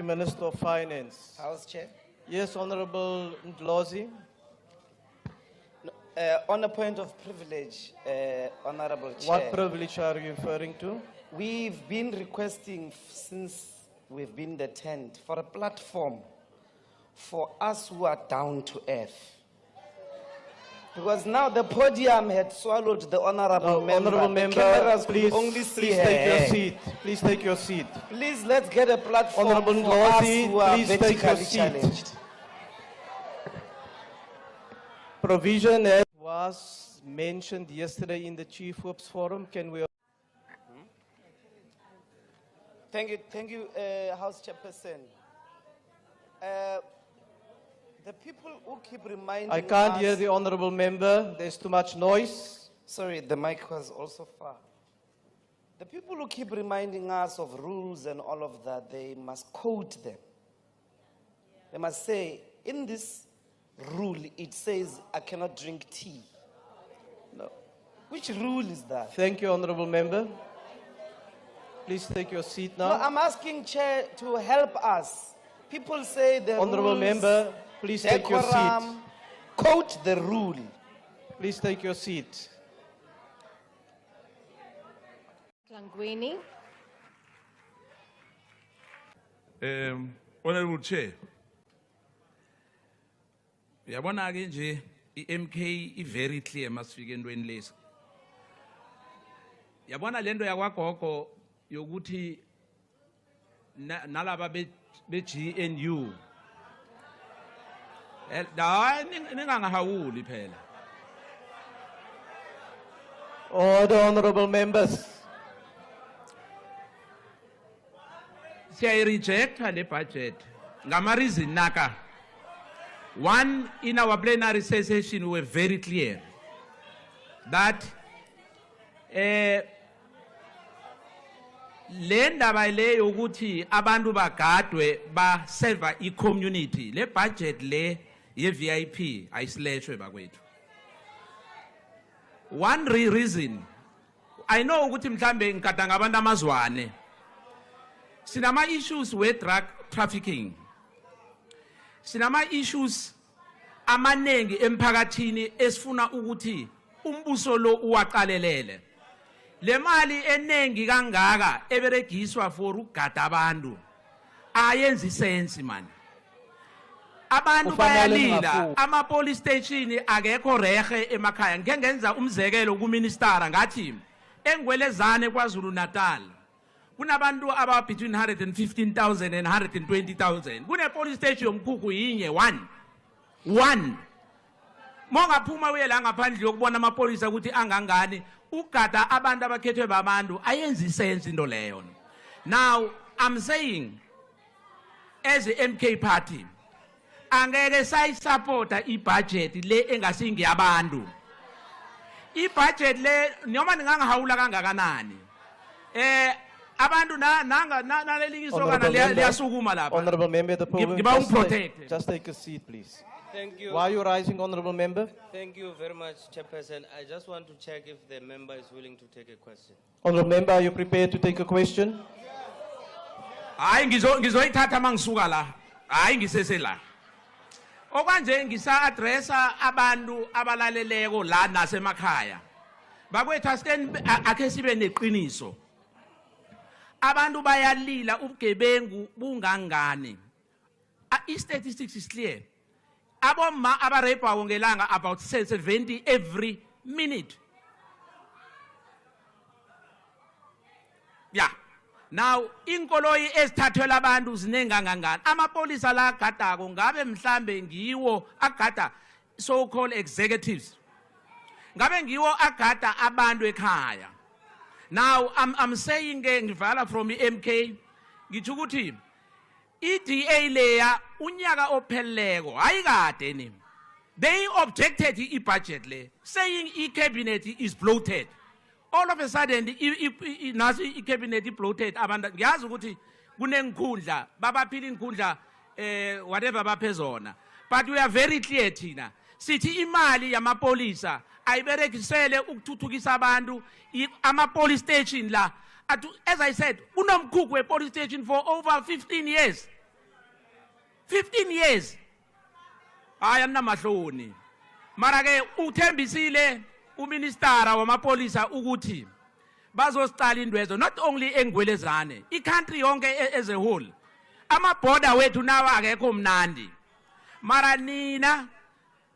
Minister of Finance. House Chair. Yes, Honorable Ndlozi. On a point of privilege, Honorable Chair. What privilege are you referring to? We've been requesting since we've been the tent for a platform for us who are down to earth. Because now the podium had swallowed the honorable member. Honorable The member, cameras could please, only see please her take your hair. seat. Please take your seat. Please let's get a platform Honorable for us Ndlozi, who are please take your vertically seat. challenged. Provision as was mentioned yesterday in the Chief Whip's Forum. Can we? Thank you, House Chairperson. The people who keep reminding I can't us, hear the honorable member. There's too much noise. Sorry, the mic was also far. The people who keep reminding us of rules and all of that, they must quote them. They must say, in this rule, it says, I cannot drink tea. No. Which rule is that? Thank you, honorable member. Please take your seat No, now. I'm asking Chair to help us. People say the Honorable rules, member, please take your seat. decorum, quote the rule. Please take your seat. Langweni. Honorable Chair. Yabona ke nje iMK very clear masifike entweni lezi. Yabona lento yakwagogo yokuthi nalaba be GNU. La ningangahawuli phela. Order, honorable members. Reject the budget. Ngama reason naka. One, in our plenary session, we were very clear that le ndaba le yokuthi abantu bagadwe ba serve i-community le budget le ye-VIP ayisileshwe bakwethu. One reason, I know ukuthi mhlambe ngikada ngabantu amazwane. Sinama issues with drug trafficking. Sinama issues amanengi emphakathini esifuna ukuthi umbuso lo uwaqalelele. Le mali enengi kangaka eberegiswa for ugada abantu ayenzi sense man. Abantu bayalila ama police station akekho rehe emakhaya. Ngeke ngenza umzekelo ku minister ngathi engwelezane kwaZulu Natal kunabantu aba between 115,000 and 120,000. Kune police station yomkhukhu yinye one. Monga phuma uye la ngaphandle yokubona amapolisa ukuthi angangani ugada abantu abakhethwe babantu ayenzi sense into leyo. Now I'm saying as a MK party angeke sayisupporta ibudget le engasingi yabantu. Ibudget le noma ningangahawula kangakanani abantu Honorable member, the podium. Just take a seat, please. Thank you. Why are you rising, honorable member? Thank you very much, Chairperson. I just want to check if the member is willing to take a question. Honorable member, are you prepared to take a question? Hayi ngizoyithatha mangisuka la. Hayi ngisese la. Okwanje ngisa addressa abantu abalaleleko la nasemakhaya. Bakwethu ake sibe neqiniso. Abantu bayalila ubugebengu bungangani. I-statistics is clear. Aboma abarepa ngelanga about 70 every minute. Yeah. Now inkoloyi ezithathwela abantu zinengangangani. Amapolisa la agadako ngabe mhlambe ngiwo agada so called executives. Ngabe ngiwo agada abantu ekhaya. Now I'm saying ngivala from MK ngithi ukuthi iDA leya unyaka opheleleko ayikade ni. They objected i-budget le saying i-cabinet is bloated. All of a sudden nasi i-cabinet bloated abantu ngiyazi ukuthi kunengikhundla babaphila ingikhundla whatever baphezona. But we are very clear thina sithi imali yamapolisa ayiberekisele ukuthuthukisa abantu ama-police station la. As I said, unomkhukhu we police station for over 15 years. 15 years. Hayi anamahloni. Mara ke uthembisile uministara wamapolisa ukuthi bazosicala indwezo not only eNgwelezane, i-country yonke as a whole. Ama-border wethu nawa akekho mnandi. Mara nina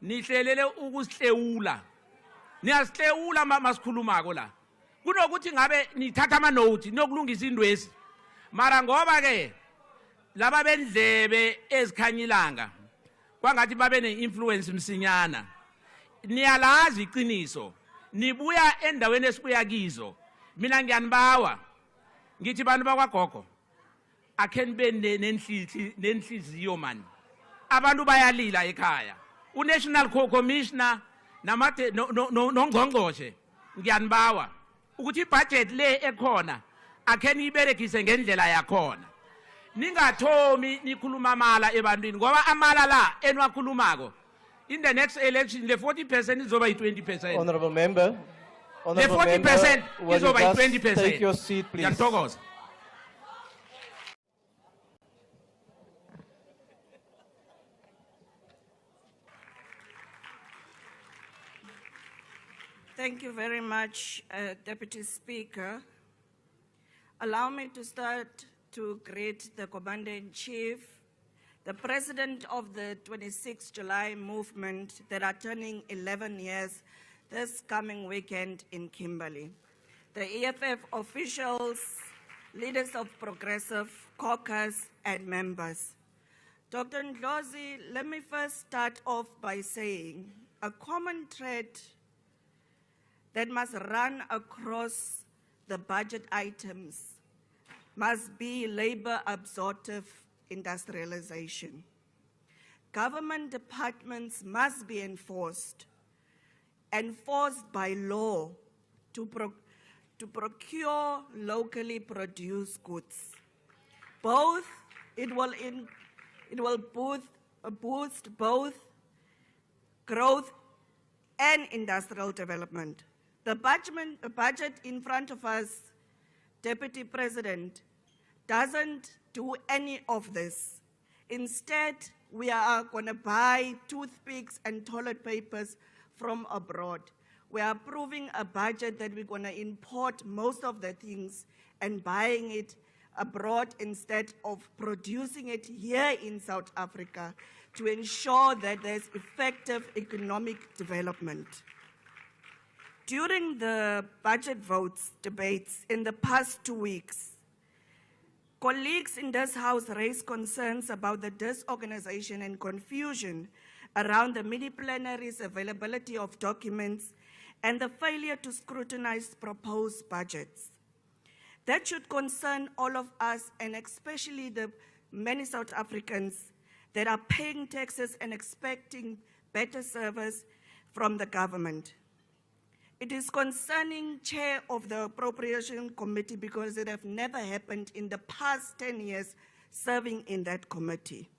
nihlelele ukusihlewula. Niyasihlewula masikhulumako la. Kunokuthi ngabe nithatha ama-note niyokulungisa indwezi. Mara ngoba ke laba bendlebe ezikhanyilanga kwangathi babe ne-influence msinyana. Niyalazi iqiniso. Nibuya endaweni esibuya kizo. Mina ngiyanibawa. Ngithi bantu bakwagogo. Akhe nibe nenhliziyo man. Abantu bayalila ekhaya. U-National Commissioner namate nongqongqoshe ngiyanibawa ukuthi ibudget le ekhona akhe niyiberegise ngendlela yakhona. Ningathomi nikhuluma amala ebantwini ngoba amala la enwakhulumako in the next election the 40% izoba yi-20%. Honorable member. The Honorable 40% member, will izoba you just yi-20%. take your seat, please. Ngiyathokoza. Thank you very much, Deputy Speaker. Allow me to start to greet the Commander-in-Chief, the President of the 26 July movement that are turning 11 years this coming weekend in Kimberley, the EFF officials, leaders of Progressive Caucus, and members. Dr. Ndlozi, let me first start off by saying a common thread that must run across the budget items must be labor-absorptive industrialization. Government departments must be enforced by law to procure locally produced goods. It will boost both growth and industrial development. The budget in front of us, Deputy President, doesn't do any of this. Instead, we are going to buy toothpicks and toilet papers from abroad. We are approving a budget that we're going to import most of the things and buying it abroad instead of producing it here in South Africa to ensure that there's effective economic development. During the budget votes debates in the past 2 weeks, colleagues in this House raised concerns about the disorganization and confusion around the mini-plenary's availability of documents and the failure to scrutinize proposed budgets. That should concern all of us, and especially the many South Africans that are paying taxes and expecting better service from the government. It is concerning Chair of the Appropriation Committee because it has never happened in the past 10 years serving in that committee.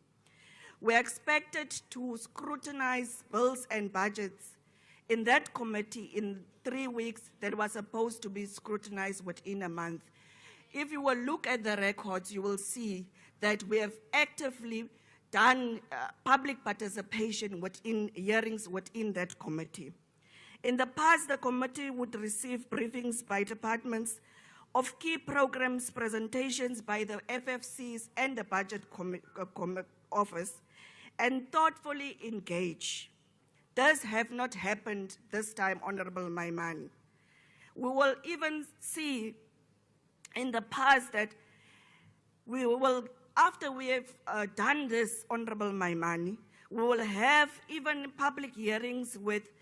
We are expected to scrutinize bills and budgets in that committee in 3 weeks that was supposed to be scrutinized within a month. If you will look at the records, you will see that we have actively done public participation within hearings within that committee. In the past, the committee would receive briefings by departments of key programs, presentations by the FFCs and the budget office, and thoughtfully engage. This have not happened this time, Honorable Maimane. We will even see in the past that we will, after we have done this, Honorable Maimane, we will have even public hearings with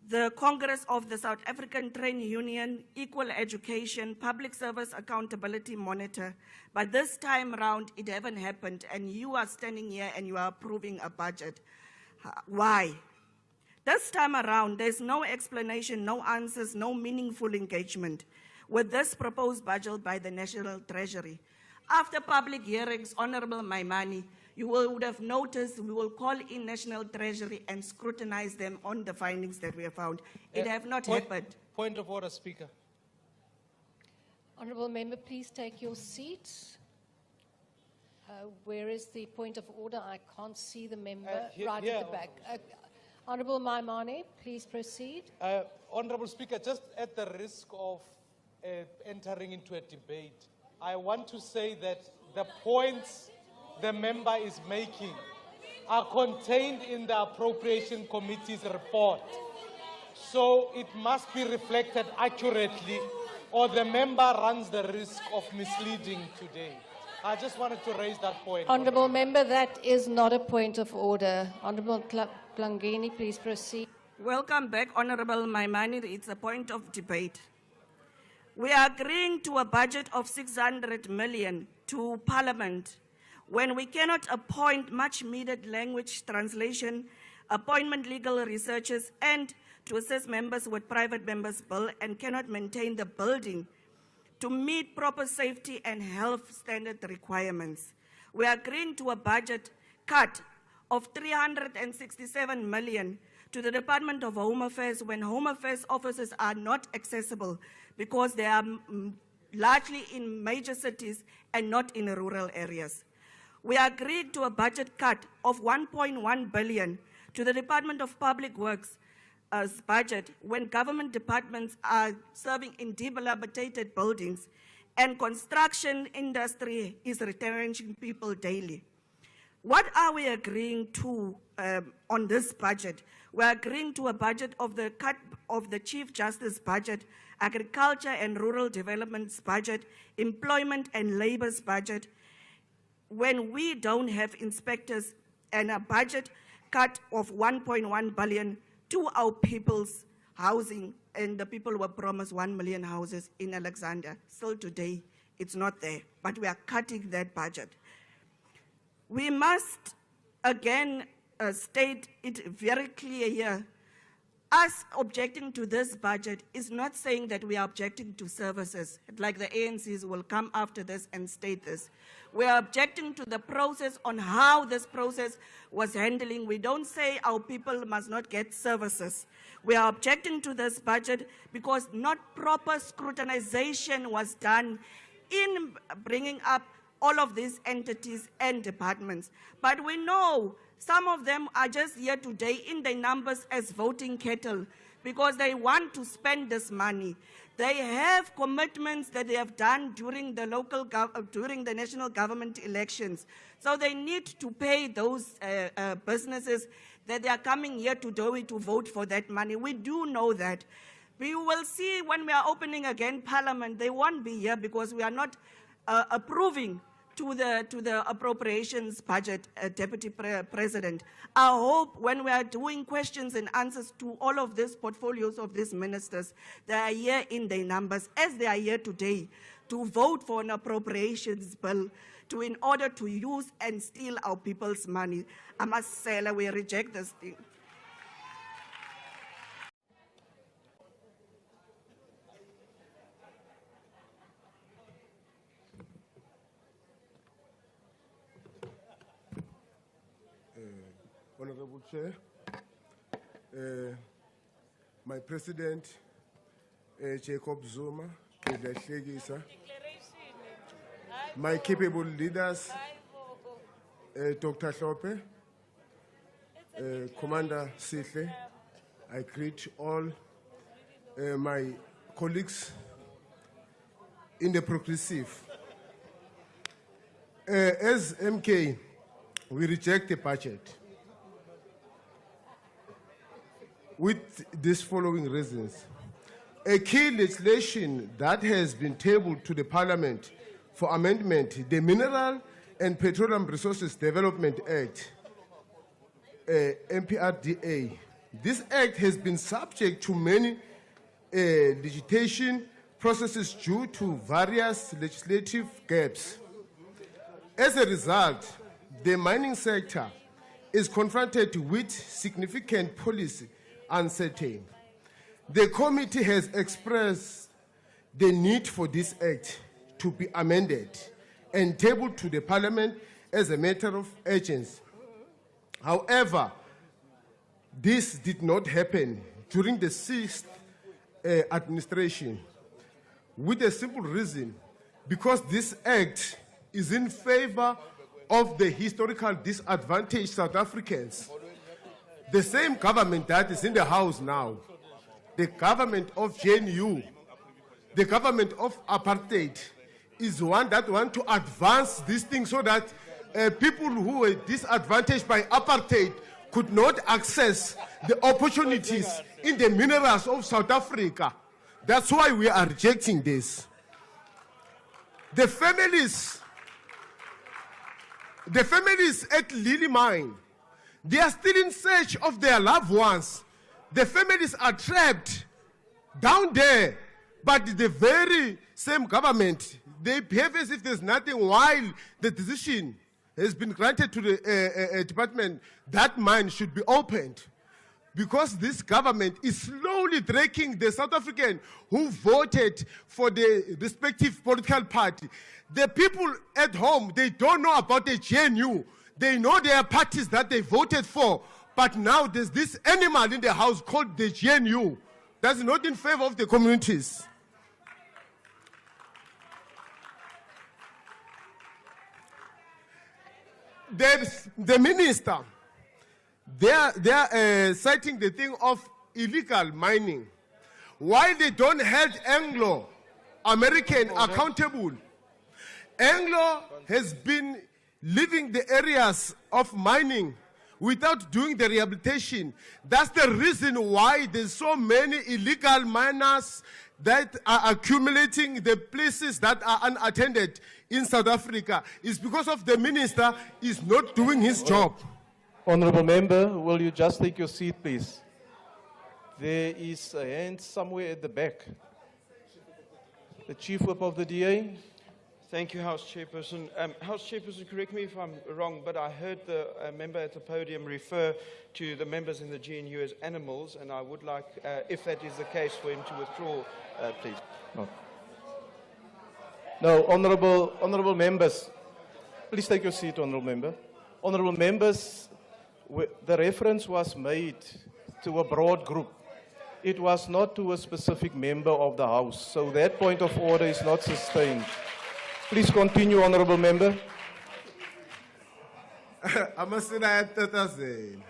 the Congress of the South African Trade Union, Equal Education, Public Service Accountability Monitor. But this time around, it haven't happened, and you are standing here and you are approving a budget. Why? This time around, there's no explanation, no answers, no meaningful engagement with this proposed budget by the National Treasury. After public hearings, Honorable Maimane, you would have noticed we will call in National Treasury and scrutinize them on the findings that we have found. It have not happened. Point of order, Speaker. Honourable member, please take your seat. Where is the point of order? I can't see the member right here, at the back. Honorable Maimane, please proceed. Honorable Speaker, just at the risk of entering into a debate, I want to say that the points the member is making are contained in the Appropriation Committee's report. So it must be reflected accurately, or the member runs the risk of misleading today. I just wanted to raise that point. Honourable Member, that is not a point of order. Honourable Plangeni, please proceed. Welcome back, Honorable Maimane. It's a point of debate. We are agreeing to a budget of 600 million to Parliament when we cannot appoint much needed language translation, appointment legal researchers, and to assist members with private members' bill, and cannot maintain the building to meet proper safety and health standard requirements. We are agreeing to a budget cut of 367 million to the Department of Home Affairs when Home Affairs offices are not accessible because they are largely in major cities and not in rural areas. We are agreeing to a budget cut of 1.1 billion to the Department of Public Works budget when government departments are serving in dilapidated buildings and construction industry is retrenching people daily. What are we agreeing to on this budget? We're agreeing to a budget of the cut of the Chief Justice budget, Agriculture and Rural Development's budget, Employment and Labor's budget, when we don't have inspectors, and a budget cut of 1.1 billion to our people's housing, and the people were promised 1 million houses in Alexandra. Still today, it's not there, but we are cutting that budget. We must, again, state it very clear here. Us objecting to this budget is not saying that we are objecting to services, like the ANCs will come after this and state this. We are objecting to the process on how this process was handling. We don't say our people must not get services. We are objecting to this budget because not proper scrutinization was done in bringing up all of these entities and departments. But we know some of them are just here today in their numbers as voting cattle because they want to spend this money. They have commitments that they have done during the national government elections. So they need to pay those businesses that they are coming here to vote for that money. We do know that. We will see when we are opening again Parliament, they won't be here because we are not approving to the appropriations budget, Deputy President. I hope when we are doing questions and answers to all of these portfolios of these ministers, they are here in their numbers, as they are here today, to vote for an appropriations bill in order to use and steal our people's money. I must say that we reject this thing. Honorable Chair, my President, Jacob Zuma, my capable leaders, Dr. Hlope, Commander Sihle, I greet all my colleagues in the progressive. As MK, we reject the budget with these following reasons. A key legislation that has been tabled to the Parliament for amendment, the Mineral and Petroleum Resources Development Act, MPRDA. This act has been subject to many legislation processes due to various legislative gaps. As a result, the mining sector is confronted with significant policy uncertainty. The committee has expressed the need for this act to be amended and tabled to the Parliament as a matter of urgency. However, this did not happen during the 6th administration, with a simple reason: because this act is in favor of the historical disadvantaged South Africans. The same government that is in the house now, the government of JNU, the government of apartheid, is one that want to advance this thing so that people who were disadvantaged by apartheid could not access the opportunities in the minerals of South Africa. That's why we are rejecting this. The families at Lily Mine, they are still in search of their loved ones. The families are trapped down there, but the very same government, they behave as if there's nothing, while the decision has been granted to the department that mine should be opened. Because this government is slowly dragging the South African who voted for the respective political party. The people at home, they don't know about the GNU. They know their parties that they voted for. But now there's this animal in the house called the GNU that's not in favor of the communities. The minister, they are citing the thing of illegal mining. Why they don't hold Anglo-American accountable? Anglo has been leaving the areas of mining without doing the rehabilitation. That's the reason why there's so many illegal miners that are accumulating the places that are unattended in South Africa. It's because of the minister is not doing his job. Honorable member, will you just take your seat, please? There is a hand somewhere at the back. The Chief Whip of the DA. Thank you, House Chairperson. House Chairperson, correct me if I'm wrong, but I heard the member at the podium refer to the members in the GNU as animals, and I would like, if that is the case, for him to withdraw, please. No, honorable members, please take your seat, honorable member. Honorable members, the reference was made to a broad group. It was not to a specific member of the House, so that point of order is not sustained. Please continue, honorable member. Amasela Tatazela.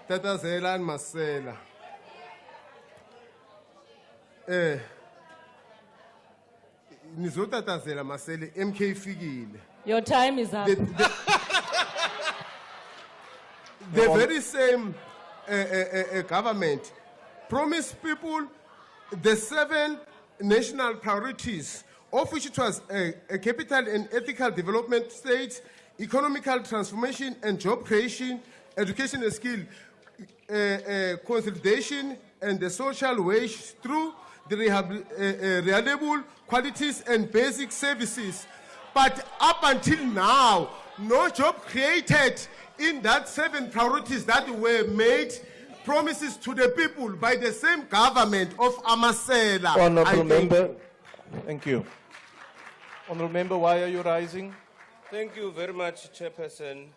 Tatazela and Masela. Nizotatazela Masele MK Figile. Your time is up. The very same government promised people the 7 national priorities, of which it was a capital and ethical development state, economical transformation and job creation, education and skill consolidation, and the social wage through the reliable qualities and basic services. But up until now, no job created in that 7 priorities that were made promises to the people by the same government of Amasela. Honorable member, thank you. Honorable member, why are you rising? Thank you very much, Chairperson.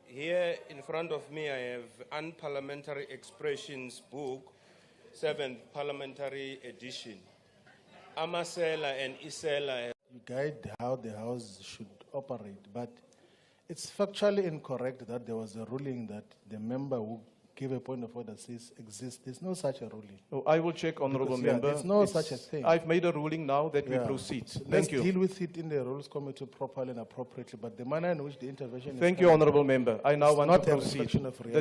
Here in front of me, I have Unparliamentary Expressions book, 7th parliamentary edition. Amasela and Isela. You guide how the House should operate, but it's factually incorrect that there was a ruling that the member who gave a point of order says exists. There's no such a ruling. Oh, I will check, honorable Because, yeah, member. there's no such a thing. I've made a ruling now that we Yeah. proceed. Let's Thank you. deal with it in the Rules Committee properly and appropriately, but the manner in which the intervention is Thank you, done honorable member. I now is want not to a proceed. reflection of reality.